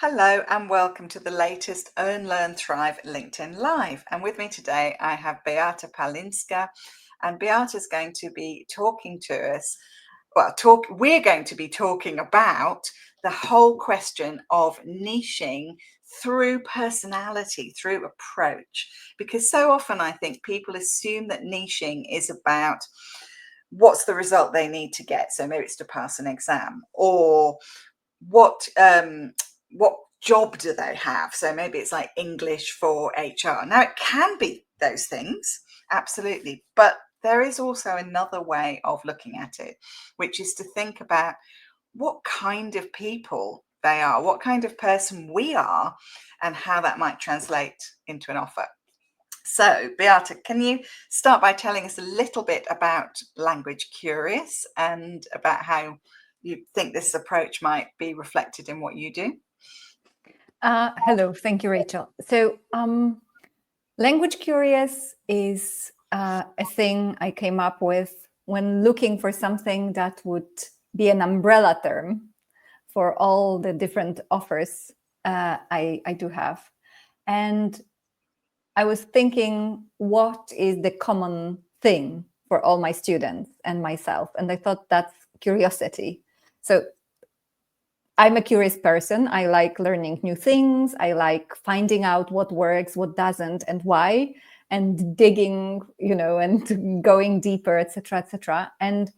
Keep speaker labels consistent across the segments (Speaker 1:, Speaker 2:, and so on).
Speaker 1: Hello and welcome to the latest Earn, Learn, Thrive LinkedIn Live. And with me today, I have Beata Palinska, and Beata is going to be talking to us. We're going to be talking about the whole question of niching through personality, through approach, because so often I think people assume that niching is about what's the result they need to get. So maybe it's to pass an exam, or what job do they have? So maybe it's like English for HR. Now it can be those things, absolutely, but there is also another way of looking at it, which is to think about what kind of people they are, what kind of person we are, and how that might translate into an offer. So, Beata, can you start by telling us a little bit about Language Curious and about how you think this approach might be reflected in what you do?
Speaker 2: Hello, thank you, Rachel. So, Language Curious is a thing I came up with when looking for something that would be an umbrella term for all the different offers I do have. And I was thinking, what is the common thing for all my students and myself? And I thought that's curiosity. So I'm a curious person. I like learning new things. I like finding out what works, what doesn't, and why, and digging, and going deeper, etc., etc. And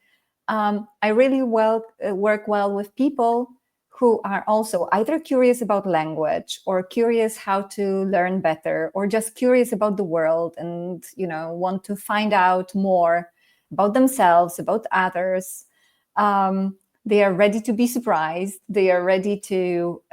Speaker 2: I really work well with people who are also either curious about language or curious how to learn better, or just curious about the world and want to find out more about themselves, about others. They are ready to be surprised. They are ready to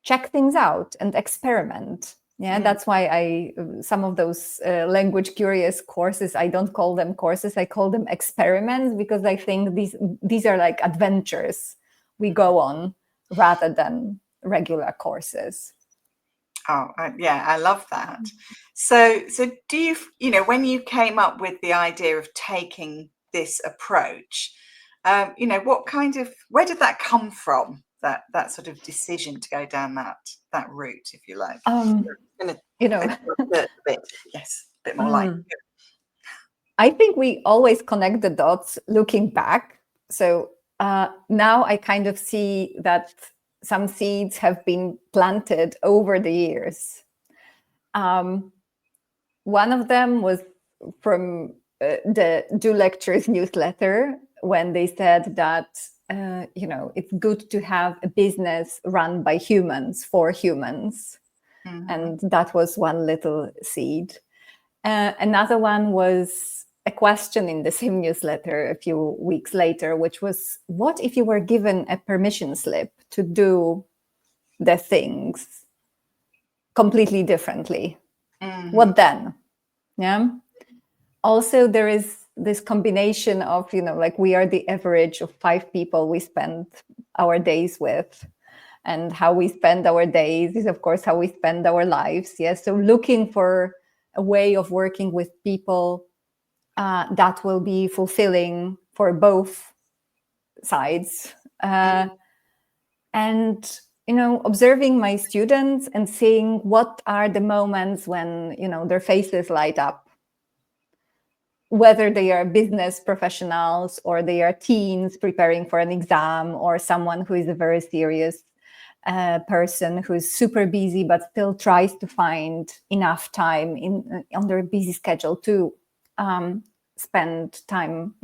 Speaker 2: check things out and experiment. Yeah, that's why some of those language curious courses, I don't call them courses, I call them experiments, because I think these are like adventures we go on rather than regular courses.
Speaker 1: Oh, yeah, I love that. So do you, when you came up with the idea of taking this approach, where did that come from? That sort of decision to go down that route, if you like.
Speaker 2: A
Speaker 1: bit, yes, a bit more like.
Speaker 2: I think we always connect the dots looking back. So now I kind of see that some seeds have been planted over the years. One of them was from the Do Lectures newsletter, when they said that it's good to have a business run by humans for humans. And that was one little seed. Another one was a question in the same newsletter a few weeks later, which was, what if you were given a permission slip to do the things completely differently? What then? Yeah. Also, there is this combination of, like we are the average of 5 people we spend our days with. And how we spend our days is, of course, how we spend our lives. Yes. So looking for a way of working with people that will be fulfilling for both sides. And observing my students and seeing what are the moments when their faces light up, whether they are business professionals or they are teens preparing for an exam, or someone who is a very serious person who is super busy but still tries to find enough time on their busy schedule to spend time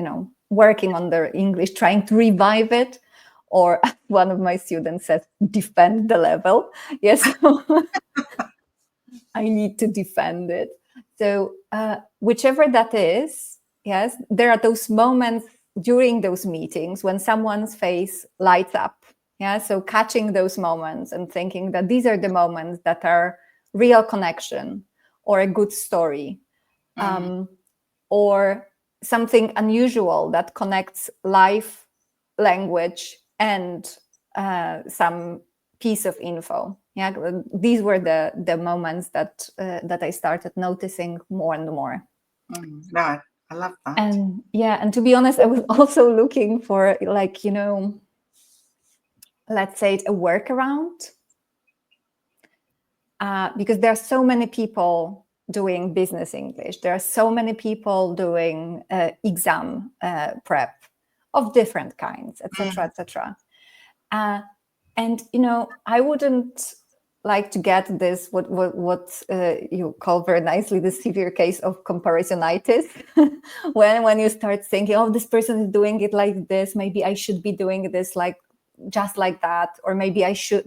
Speaker 2: working on their English, trying to revive it, or as one of my students says, defend the level. Yes. I need to defend it. So whichever that is, yes, there are those moments during those meetings when someone's face lights up. Yeah, so catching those moments and thinking that these are the moments that are real connection or a good story, or something unusual that connects life, language, and some piece of info. Yeah, these were the moments that I started noticing more and more.
Speaker 1: No, I love that.
Speaker 2: And yeah, and to be honest, I was also looking for let's say, a workaround, because there are so many people doing business English. There are so many people doing exam prep of different kinds, etc., etc. And I wouldn't like to get this what you call very nicely the severe case of comparisonitis, when you start thinking, oh, this person is doing it like this, maybe I should be doing this like just like that, or maybe I should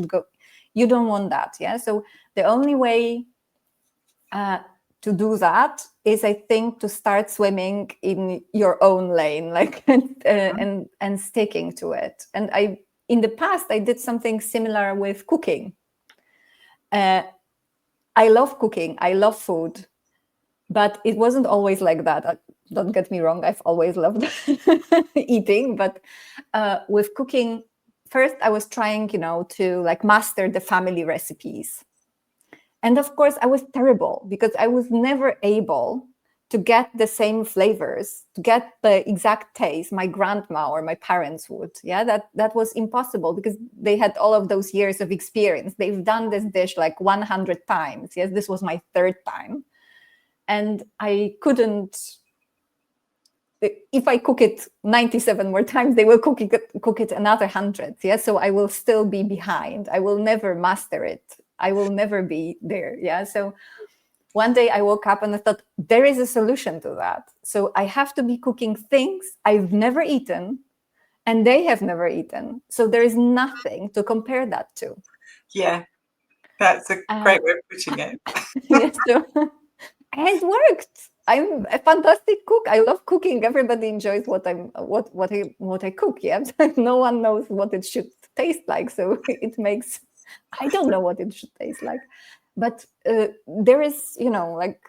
Speaker 2: go. You don't want that, yeah. So the only way to do that is, I think, to start swimming in your own lane, like and sticking to it. And in the past, I did something similar with cooking. I love cooking. I love food, but it wasn't always like that. Don't get me wrong. I've always loved eating, but with cooking, first I was trying, to like master the family recipes. And of course, I was terrible because I was never able to get the same flavors, to get the exact taste my grandma or my parents would. Yeah, that was impossible because they had all of those years of experience. They've done this dish like 100 times. Yes, this was my third time. And I couldn't, if I cook it 97 more times, they will cook it another 100. Yeah, so I will still be behind. I will never master it. I will never be there. Yeah. So one day I woke up and I thought, there is a solution to that. So I have to be cooking things I've never eaten and they have never eaten. So there is nothing to compare that to.
Speaker 1: Yeah, that's a great way of putting it.
Speaker 2: Yes, so, and it worked. I'm a fantastic cook. I love cooking. Everybody enjoys what I cook. Yeah, no one knows what it should taste like, so it makes. I don't know what it should taste like, but there is, like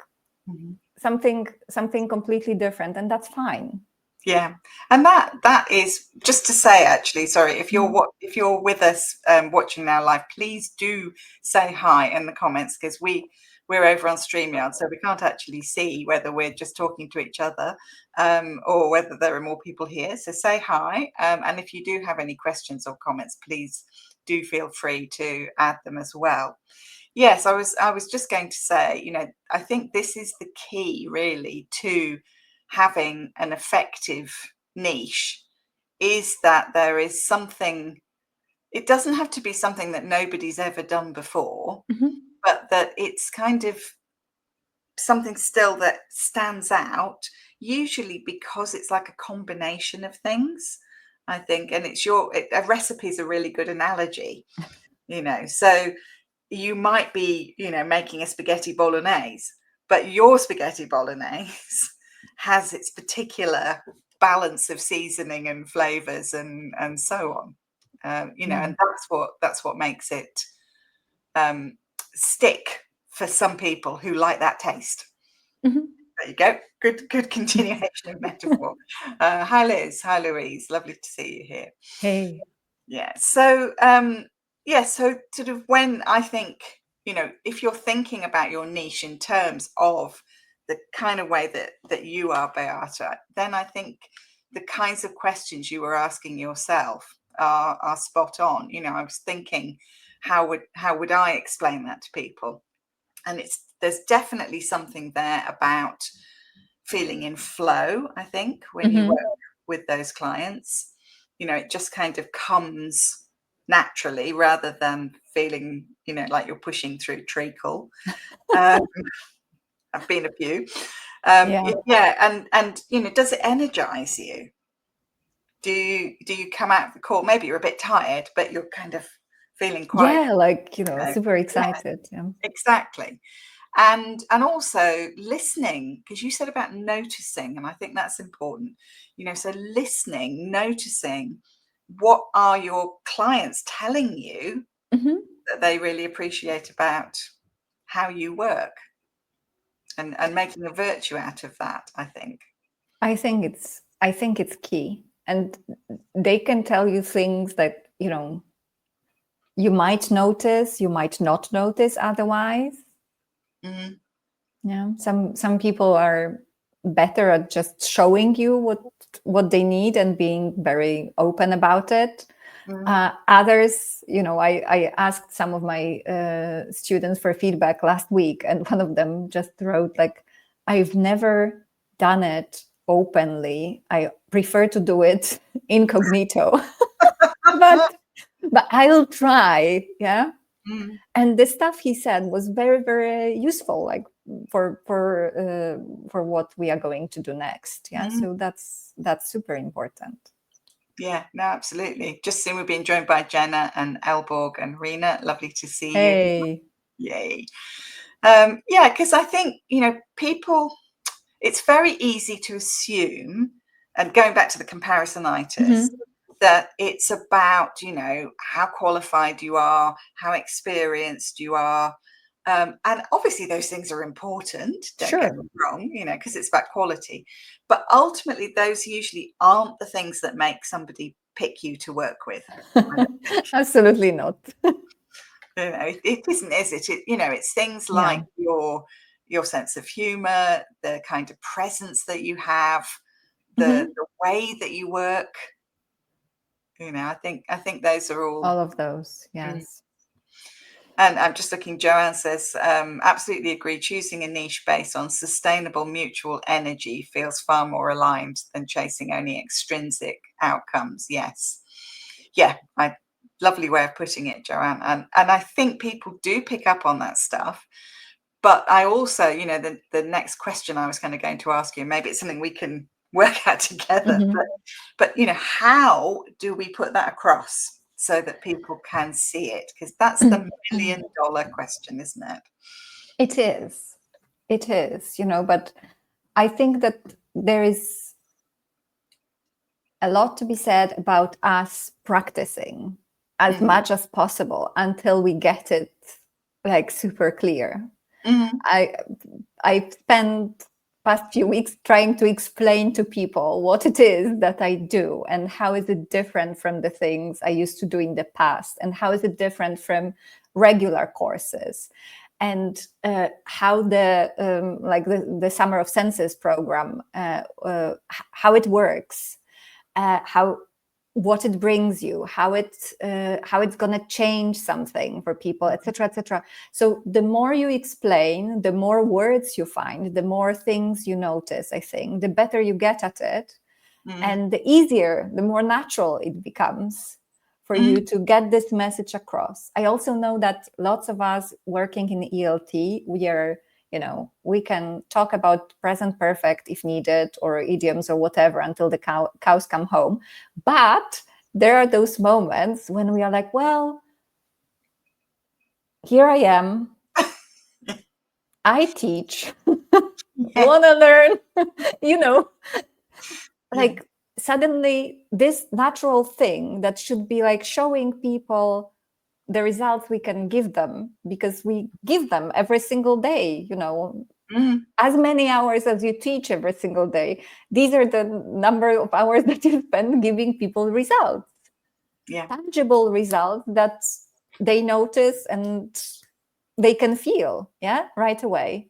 Speaker 2: something completely different, and that's fine.
Speaker 1: Yeah, and that is just to say, actually, sorry, if you're with us watching now live, please do say hi in the comments, because we're over on StreamYard, so we can't actually see whether we're just talking to each other or whether there are more people here. So say hi, and if you do have any questions or comments, please do feel free to add them as well. Yes, I was just going to say, I think this is the key really to having an effective niche, is that there is something. It doesn't have to be something that nobody's ever done before, but that it's kind of something still that stands out, usually because it's like a combination of things, I think. And a recipe is a really good analogy, so you might be, making a spaghetti bolognese, but your spaghetti bolognese has its particular balance of seasoning and flavors and so on. And that's what makes it stick for some people who like that taste. There you go. Good continuation of metaphor. Hi Liz. Hi Louise. Lovely to see you here.
Speaker 2: Hey.
Speaker 1: Yeah. So so sort of when I think, if you're thinking about your niche in terms of the kind of way that you are, Beata, then I think the kinds of questions you were asking yourself are spot on. I was thinking, how would I explain that to people? And there's definitely something there about feeling in flow, I think, when you work with those clients. It just kind of comes naturally rather than feeling, like you're pushing through treacle. I've been a few. Yeah, and does it energize you? Do you come out of the call? Maybe you're a bit tired, but you're kind of feeling quite
Speaker 2: super excited. Yeah.
Speaker 1: Exactly. And also listening, because you said about noticing, and I think that's important. So listening, noticing, what are your clients telling you that they really appreciate about how you work, and making a virtue out of that, I think.
Speaker 2: I think it's key, and they can tell you things that you might notice, you might not notice otherwise. Yeah, some people are better at just showing you what they need and being very open about it. Others, I asked some of my students for feedback last week, and one of them just wrote like, I've never done it openly. I prefer to do it incognito, but I'll try. Yeah. And the stuff he said was very, very useful, like for what we are going to do next. Yeah. So that's super important.
Speaker 1: Yeah, no, absolutely. Just soon we're being joined by Jenna and Elborg and Rena. Lovely to see you.
Speaker 2: Hey.
Speaker 1: Yay. Yeah, because I think, people, it's very easy to assume, and going back to the comparisonitis, that it's about, how qualified you are, how experienced you are. And obviously those things are important, don't get me wrong, because it's about quality. But ultimately, those usually aren't the things that make somebody pick you to work with.
Speaker 2: Absolutely not.
Speaker 1: It isn't, is it? It's things like your sense of humor, the kind of presence that you have, the way that you work. I think those are all
Speaker 2: of those. Yes.
Speaker 1: And I'm just looking, Joanne says, absolutely agree. Choosing a niche based on sustainable mutual energy feels far more aligned than chasing only extrinsic outcomes. Yes. Yeah, lovely way of putting it, Joanne. And I think people do pick up on that stuff. But I also, the next question I was kind of going to ask you, maybe it's something we can work out together. But how do we put that across so that people can see it? Because that's the $1 million question, isn't it?
Speaker 2: It is. It is, but I think that there is a lot to be said about us practicing as much as possible until we get it like super clear. I spent past few weeks trying to explain to people what it is that I do and how is it different from the things I used to do in the past, and how is it different from regular courses, and how the Summer of Senses program, how it works, what it brings you, how it's going to change something for people, etc., etc. So the more you explain, the more words you find, the more things you notice, I think, the better you get at it. And the easier, the more natural it becomes for you to get this message across. I also know that lots of us working in ELT, we can talk about present perfect if needed, or idioms or whatever until the cows come home. But there are those moments when we are like, well, here I am. I teach. I want to learn, like suddenly this natural thing that should be like showing people the results we can give them, because we give them every single day, as many hours as you teach every single day. These are the number of hours that you spend giving people results, tangible results that they notice and they can feel, right away.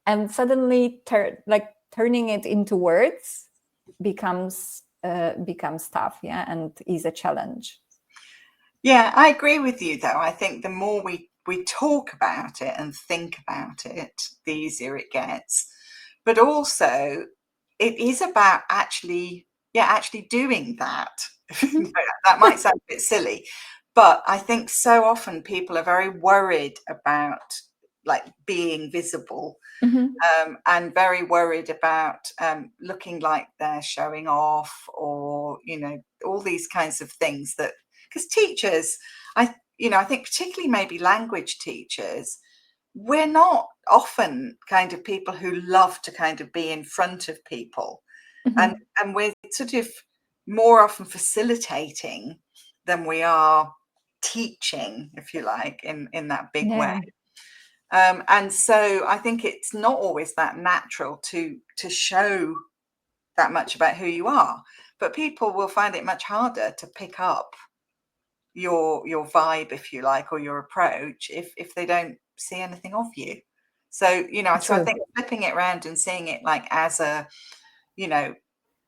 Speaker 2: And suddenly turning it into words becomes tough, and is a challenge.
Speaker 1: Yeah, I agree with you, though. I think the more we talk about it and think about it, the easier it gets. But also, it is about actually doing that. That might sound a bit silly, but I think so often people are very worried about like being visible, and very worried about looking like they're showing off, or all these kinds of things, that because teachers, I think particularly maybe language teachers, we're not often kind of people who love to kind of be in front of people, and we're sort of more often facilitating than we are teaching, if you like, in that big way. And so I think it's not always that natural to show that much about who you are, but people will find it much harder to pick up your vibe, if you like, or your approach if they don't see anything of you. So, so I think flipping it around and seeing it like as a,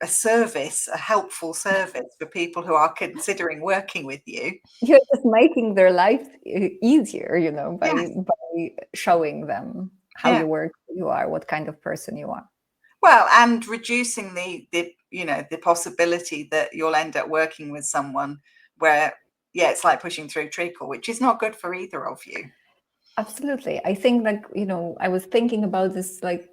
Speaker 1: a service, a helpful service for people who are considering working with you.
Speaker 2: You're just making their life easier, you know,
Speaker 1: Yes.
Speaker 2: by showing them how
Speaker 1: Yeah.
Speaker 2: you work, who you are, what kind of person you are.
Speaker 1: Well, and reducing the the possibility that you'll end up working with someone where, yeah, it's like pushing through treacle, which is not good for either of you.
Speaker 2: Absolutely. I think, like, you know, I was thinking about this, like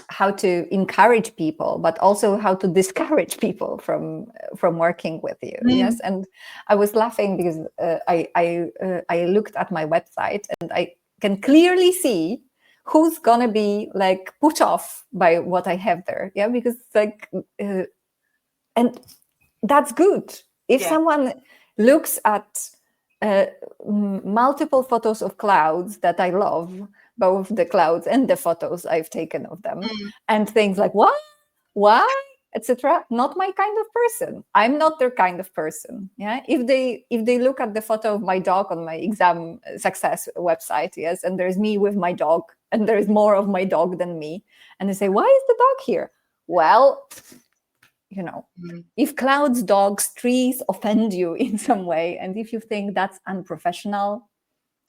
Speaker 2: how to encourage people, but also how to discourage people from working with you. Yes, and I was laughing because I looked at my website and I can clearly see who's gonna be like put off by what I have there. Yeah, because like, and that's good. If someone looks at multiple photos of clouds that I love, both the clouds and the photos I've taken of them, and things like, what? Why? Etc. Not my kind of person. I'm not their kind of person. Yeah. If they look at the photo of my dog on my exam success website, yes, and there's me with my dog, and there is more of my dog than me, and they say, why is the dog here? Well, you know, if clouds, dogs, trees offend you in some way, and if you think that's unprofessional,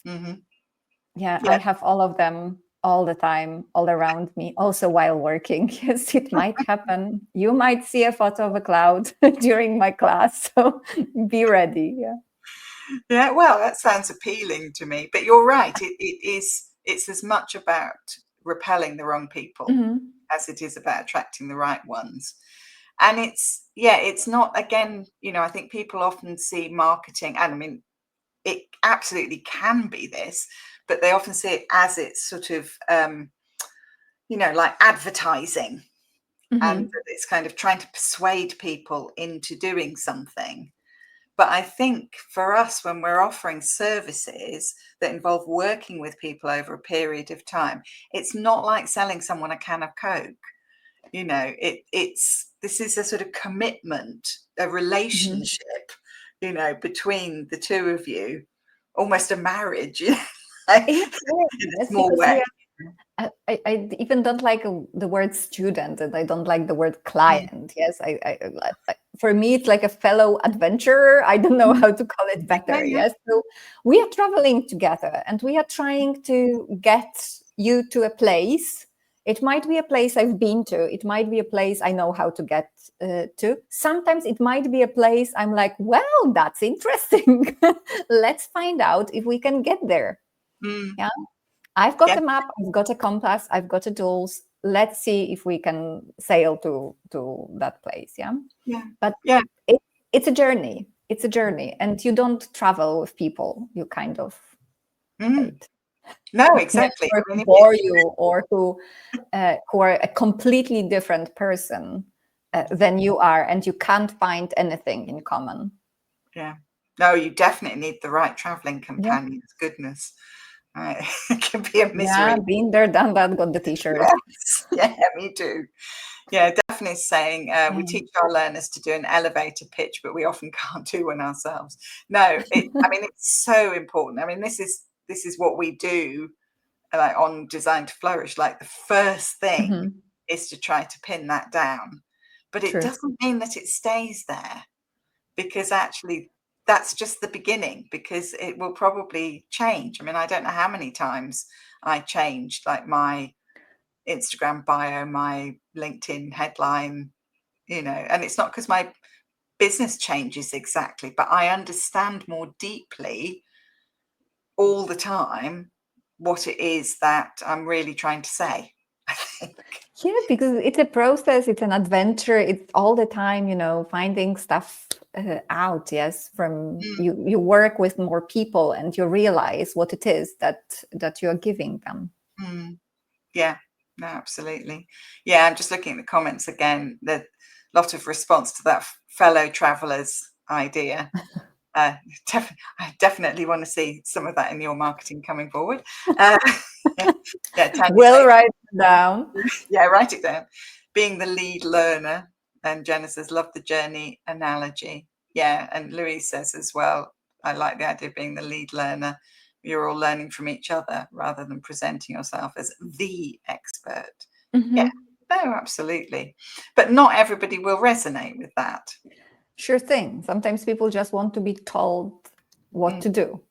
Speaker 2: I have all of them all the time, all around me, also while working. Yes, it might happen. You might see a photo of a cloud during my class, so be ready.
Speaker 1: Yeah, well, that sounds appealing to me, but you're right. It's as much about repelling the wrong people as it is about attracting the right ones. And it's not, again, I think people often see marketing, and I mean, it absolutely can be this, but they often see it as it's sort of, like advertising, and that it's kind of trying to persuade people into doing something. But I think for us, when we're offering services that involve working with people over a period of time, it's not like selling someone a can of Coke. This is a sort of commitment, a relationship, between the two of you, almost a marriage, in a small way.
Speaker 2: I even don't like the word student, and I don't like the word client. Yes, for me, it's like a fellow adventurer. I don't know how to call it better. Yes, so we are traveling together, and we are trying to get you to a place. It might be a place I've been to. It might be a place I know how to get to. Sometimes it might be a place I'm like, well, that's interesting. Let's find out if we can get there. Yeah. I've got a map, I've got a compass, I've got a tools. Let's see if we can sail to that place. But it's a journey. It's a journey, and you don't travel with people you kind of hate.
Speaker 1: No, exactly.
Speaker 2: Or who bore you, or who are a completely different person than you are, and you can't find anything in common.
Speaker 1: Yeah. No, you definitely need the right traveling companions. Goodness. It can be a misery.
Speaker 2: Yeah, been there, done that, got the t-shirt.
Speaker 1: Yes. Yeah, me too. Yeah, Daphne's saying we teach our learners to do an elevator pitch, but we often can't do one ourselves. No, I mean, it's so important. I mean, this is what we do, like on Design to Flourish. Like, the first thing is to try to pin that down, but it doesn't mean that it stays there, because actually that's just the beginning, because it will probably change. I mean, I don't know how many times I changed, like, my Instagram bio, my LinkedIn headline, and it's not because my business changes exactly, but I understand more deeply all the time what it is that I'm really trying to say, I think.
Speaker 2: Yeah, because it's a process, it's an adventure, it's all the time, finding stuff out. Yes, from you work with more people and you realize what it is that you're giving them.
Speaker 1: Yeah, no, absolutely. Yeah, I'm just looking at the comments again. There's a lot of response to that fellow travelers idea. I definitely want to see some of that in your marketing coming forward.
Speaker 2: We'll write it down.
Speaker 1: Yeah, write it down. Being the lead learner. And Jenna says, love the journey analogy. Yeah, and Louise says as well, I like the idea of being the lead learner. You're all learning from each other rather than presenting yourself as the expert. Yeah, No, absolutely. But not everybody will resonate with that.
Speaker 2: Sure thing. Sometimes people just want to be told what to do.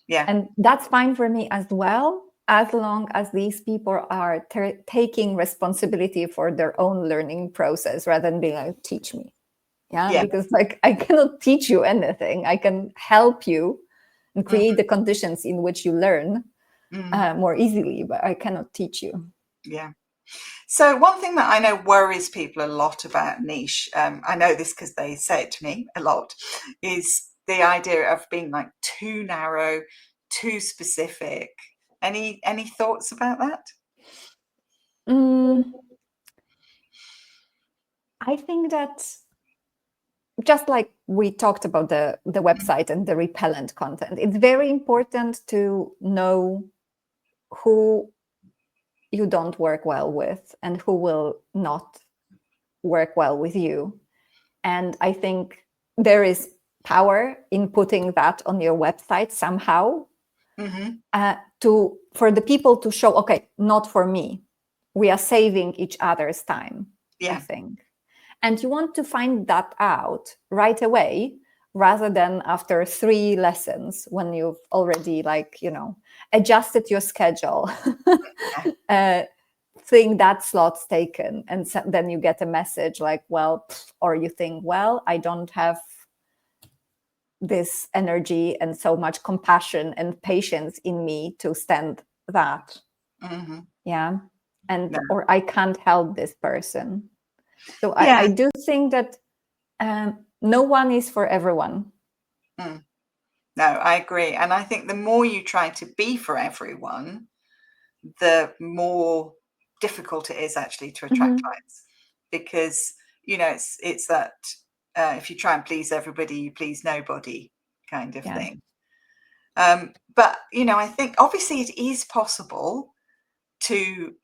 Speaker 1: Yeah.
Speaker 2: And that's fine for me as well, as long as these people are taking responsibility for their own learning process rather than being like, teach me. Yeah. Because like, I cannot teach you anything. I can help you and create the conditions in which you learn more easily, but I cannot teach you.
Speaker 1: Yeah. So one thing that I know worries people a lot about niche, I know this because they say it to me a lot, is the idea of being like too narrow, too specific. Any thoughts about that?
Speaker 2: I think that just like we talked about the website and the repellent content, it's very important to know who you don't work well with and who will not work well with you. And I think there is power in putting that on your website somehow for the people to show, okay, not for me. We are saving each other's time, I think. And you want to find that out right away rather than after 3 lessons when you've already adjusted your schedule, think that slot's taken. And then you get a message like, well, or you think, well, I don't have this energy and so much compassion and patience in me to stand that. Yeah. And or I can't help this person. So I do think that no one is for everyone.
Speaker 1: No, I agree. And I think the more you try to be for everyone, the more difficult it is actually to attract clients, because it's that if you try and please everybody, you please nobody kind of thing. But I think obviously it is possible to,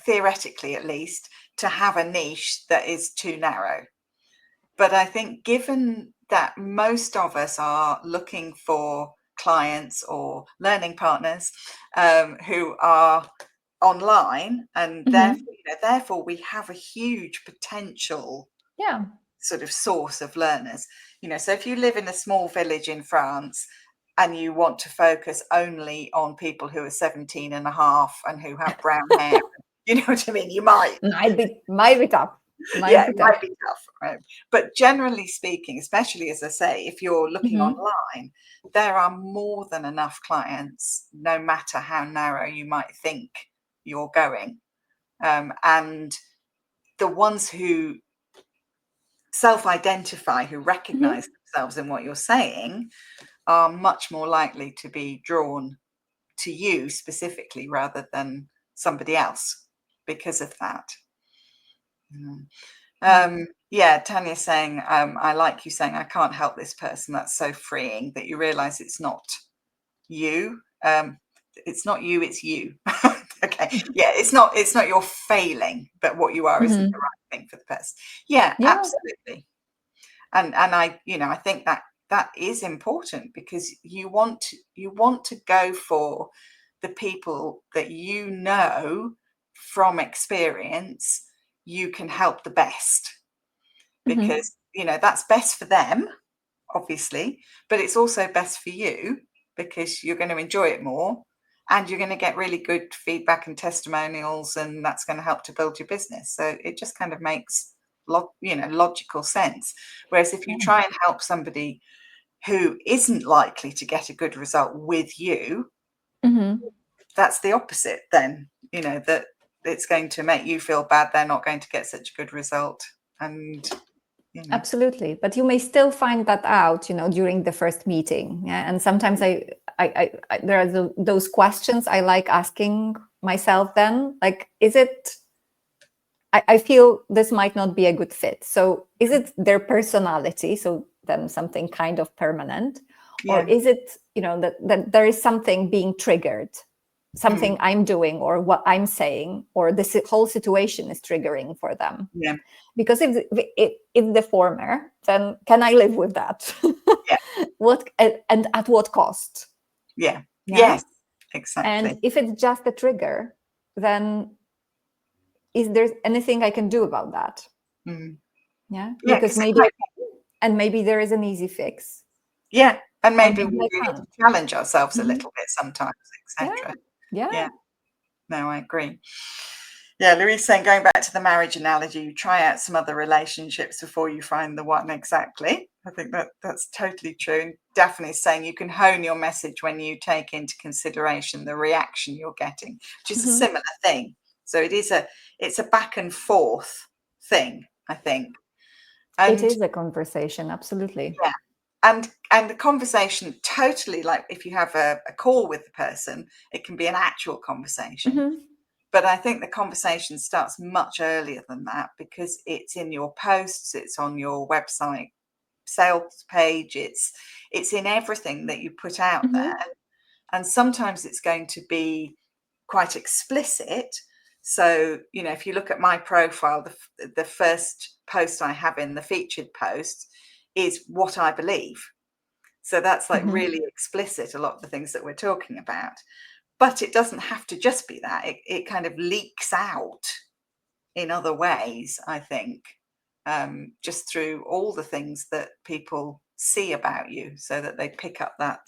Speaker 1: theoretically at least, to have a niche that is too narrow. But I think given that most of us are looking for clients or learning partners who are online, and therefore we have a huge potential sort of source of learners. So if you live in a small village in France and you want to focus only on people who are 17 and a half and who have brown hair, you know what I mean? You might
Speaker 2: be tough.
Speaker 1: It might be tough, right? But generally speaking, especially as I say, if you're looking online, there are more than enough clients, no matter how narrow you might think you're going. And the ones who self-identify, who recognize themselves in what you're saying, are much more likely to be drawn to you specifically rather than somebody else because of that. Tanya's saying, I like you saying, I can't help this person. That's so freeing that you realize it's not you. It's not you, it's you. Okay. Yeah, it's not your failing, but what you are isn't the right thing for the person. Yeah. Absolutely. And I think that is important, because you want to go for the people that from experience you can help the best, because that's best for them, obviously, but it's also best for you because you're going to enjoy it more and you're going to get really good feedback and testimonials, and that's going to help to build your business. So it just kind of makes logical sense. Whereas if you try and help somebody who isn't likely to get a good result with you, that's the opposite then, that it's going to make you feel bad they're not going to get such a good result. And
Speaker 2: absolutely, but you may still find that out during the first meeting. And sometimes I there are those questions I like asking myself then, like, is it I feel this might not be a good fit, so is it their personality, so then something kind of permanent, or is it that there is something being triggered, something I'm doing or what I'm saying, or this whole situation is triggering for them? Because if the former, then can I live with that? What and at what cost?
Speaker 1: Yes, exactly.
Speaker 2: And if it's just a trigger, then is there anything I can do about that?
Speaker 1: Mm.
Speaker 2: Yeah,
Speaker 1: Yeah,
Speaker 2: because maybe maybe there is an easy fix.
Speaker 1: Yeah, and maybe
Speaker 2: maybe
Speaker 1: we
Speaker 2: I
Speaker 1: do need to
Speaker 2: can't.
Speaker 1: challenge ourselves a
Speaker 2: Mhm.
Speaker 1: little bit sometimes,
Speaker 2: Yeah,
Speaker 1: etc.
Speaker 2: yeah.
Speaker 1: Yeah, no, I agree. Yeah, Louise saying, going back to the marriage analogy, you try out some other relationships before you find the one. Exactly. I think that's totally true. And definitely saying you can hone your message when you take into consideration the reaction you're getting, which is a similar thing. So it's a back and forth thing, I think. And
Speaker 2: it is a conversation, absolutely.
Speaker 1: yeah, and the conversation totally, like if you have a call with the person, it can be an actual conversation. But I think the conversation starts much earlier than that, because it's in your posts, it's on your website sales page, it's in everything that you put out there. And sometimes it's going to be quite explicit. So, you know, if you look at my profile, the first post I have in the featured post is what I believe. So that's like really explicit, a lot of the things that we're talking about. But it doesn't have to just be that. It kind of leaks out in other ways, I think, just through all the things that people see about you, so that they pick up that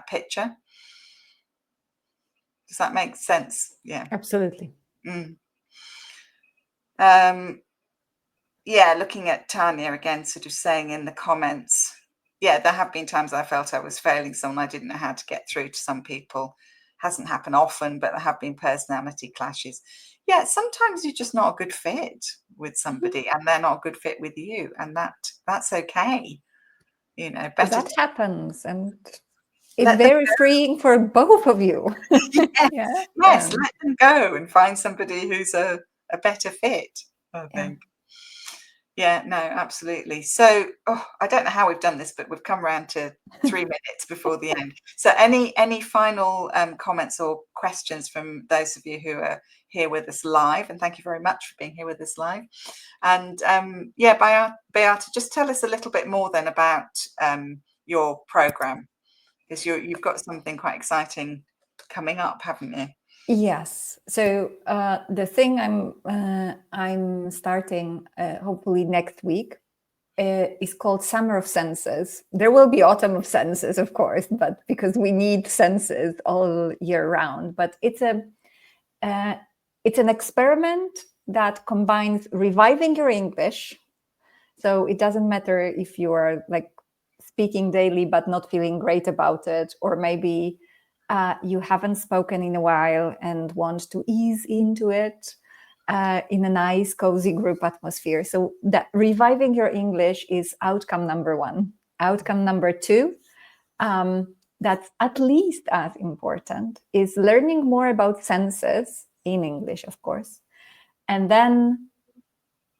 Speaker 1: picture. Does that make sense? Yeah.
Speaker 2: Absolutely.
Speaker 1: Yeah, looking at Tanya again, sort of saying in the comments, yeah, there have been times I felt I was failing someone. I didn't know how to get through to some people. Hasn't happened often, but there have been personality clashes. Yeah, sometimes you're just not a good fit with somebody, and they're not a good fit with you, and that's okay. You know, better
Speaker 2: That happens, and it's
Speaker 1: let them
Speaker 2: very freeing for both of you.
Speaker 1: yes, yes, let them go and find somebody who's a better fit, I think. Yeah, no, absolutely. So, I don't know how we've done this, but we've come around to 3 minutes before the end. So any final comments or questions from those of you who are here with us live? And thank you very much for being here with us live. And yeah, Beata, just tell us a little bit more then about your program, because you've got something quite exciting coming up, haven't you?
Speaker 2: Yes. So the thing I'm starting hopefully next week is called Summer of Senses. There will be Autumn of Senses, of course, but because we need senses all year round. But it's an experiment that combines reviving your English. So it doesn't matter if you are like speaking daily but not feeling great about it, or maybe you haven't spoken in a while and want to ease into it in a nice, cozy group atmosphere. So that reviving your English is outcome number one. Outcome number two, that's at least as important, is learning more about senses in English, of course. And then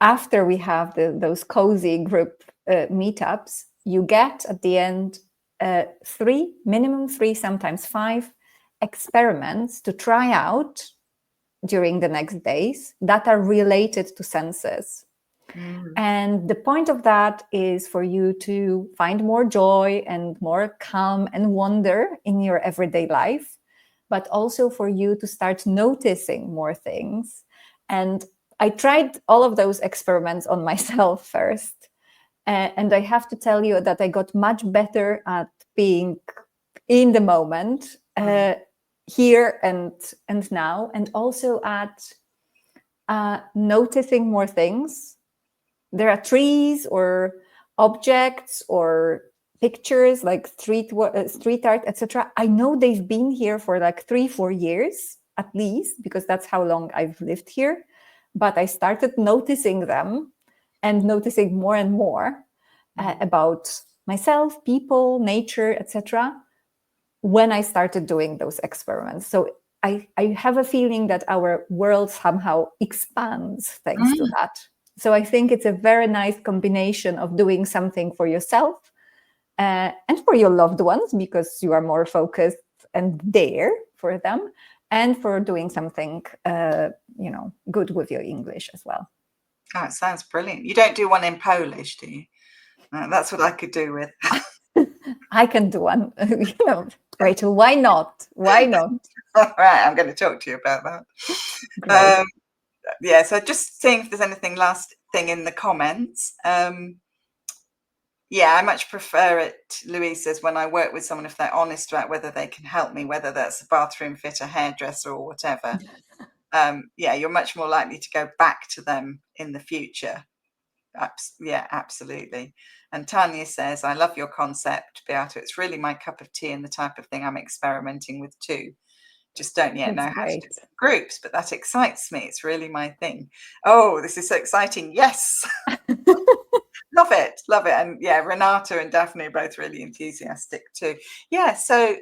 Speaker 2: after we have those cozy group meetups, you get at the end minimum three, sometimes 5 experiments to try out during the next days that are related to senses. And the point of that is for you to find more joy and more calm and wonder in your everyday life, but also for you to start noticing more things. And I tried all of those experiments on myself first. And I have to tell you that I got much better at being in the moment, here and now, and also at noticing more things. There are trees or objects or pictures like street art, etc. I know they've been here for like 3-4 years at least, because that's how long I've lived here. But I started noticing them and noticing more and more about myself, people, nature, etc. when I started doing those experiments. So I have a feeling that our world somehow expands thanks to that. So I think it's a very nice combination of doing something for yourself and for your loved ones, because you are more focused and there for them, and for doing something, good with your English as well.
Speaker 1: Oh, it sounds brilliant. You don't do one in Polish, do you? That's what I could do with.
Speaker 2: I can do one. Rachel, why not? Why not?
Speaker 1: All right, I'm going to talk to you about that.
Speaker 2: Great.
Speaker 1: yeah, so just seeing if there's anything last thing in the comments. Yeah, I much prefer it, Louise says, when I work with someone, if they're honest about whether they can help me, whether that's a bathroom fitter, hairdresser, or whatever. Yeah, you're much more likely to go back to them in the future. Yeah, absolutely. And Tanya says, I love your concept, Beata. It's really my cup of tea and the type of thing I'm experimenting with too. Just don't yet know how to do groups, but that excites me. It's really my thing. Oh, this is so exciting. Yes. Love it. And yeah, Renata and Daphne are both really enthusiastic too. Yeah, so,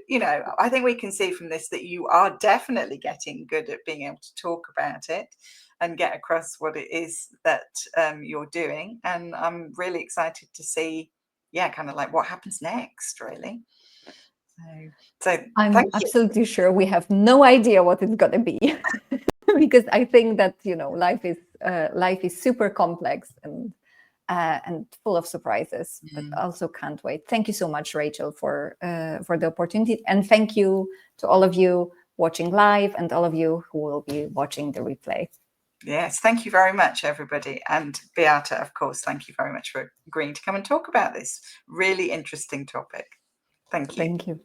Speaker 1: I think we can see from this that you are definitely getting good at being able to talk about it and get across what it is that you're doing. And I'm really excited to see, kind of like what happens next, really. So
Speaker 2: I'm absolutely sure we have no idea what it's going to be because I think that, life is super complex and full of surprises, but also can't wait. Thank you so much, Rachel, for the opportunity. And thank you to all of you watching live and all of you who will be watching the replay.
Speaker 1: Yes, thank you very much, everybody. And Beata, of course, thank you very much for agreeing to come and talk about this really interesting topic. Thank you.
Speaker 2: Thank you.